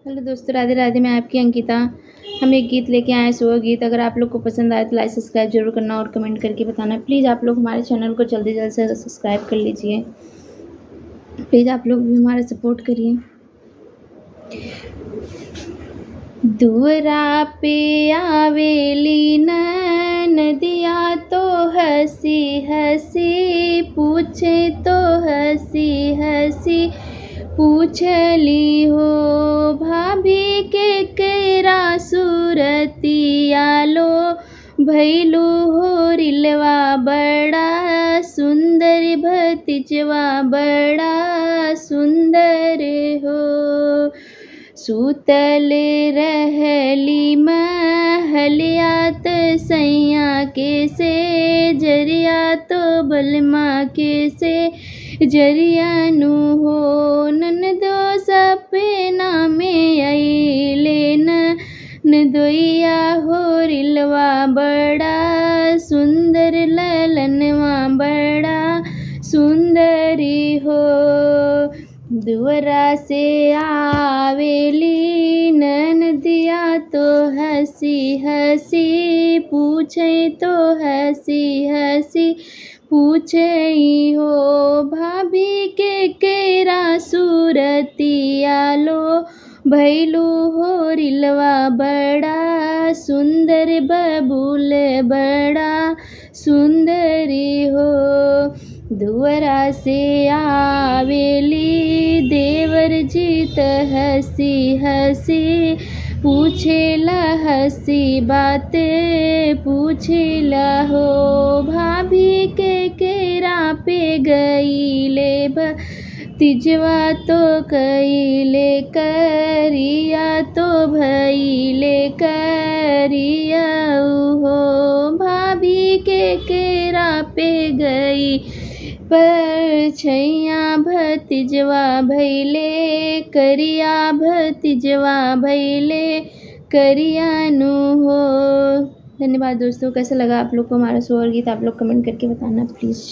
Hello दोस्तों, राधे राधे। मैं आपकी अंकिता। हम एक गीत लेके आए हैं, सो गीत। अगर आप लोग को पसंद आए तो लाइक सब्सक्राइब जरूर करना और कमेंट करके बताना। प्लीज़ आप लोग हमारे चैनल को जल्दी जल्द से सब्सक्राइब कर लीजिए। प्लीज़ आप लोग भी हमारा सपोर्ट करिए। दुअरा पे आवेली नदिया तो हंसी हंसी पूछे तो हंसी हंसी पूछली हो भाभी के केरा सूरतिया लो भैलू हो रिलवा बड़ा सुंदर भतीजवा बड़ा सुंदर हो। सूतल रहली महलियात सैया के से जरिया तो बलमा के से जरियानु हो ननदो सपना में अइले नदोइया हो रिलवा बड़ा सुंदर ललनवा बड़ा सुंदरी हो। दुअरा से आवेली ननदिया तो हंसी हंसी पूछे तो हंसी हंसी पूछे हो भाभी के केरा सूरतिया लो भैलू हो रिलवा बड़ा सुंदर बबूल बड़ा सुंदरी हो। दुअरा से आवेली देवर जीत हंसी हंसी पूछेला हंसी बातें पूछेला हो भाभी के केरा पे गईले तिजवा तो कईले करिया तो भईले करिया हो भाभी के केरा पे गई पर छैया भतीजवा भैले करिया भतीजवा भैले करियानु हो। धन्यवाद दोस्तों। कैसा लगा आप लोग को हमारा शो और गीत आप लोग कमेंट करके बताना प्लीज़।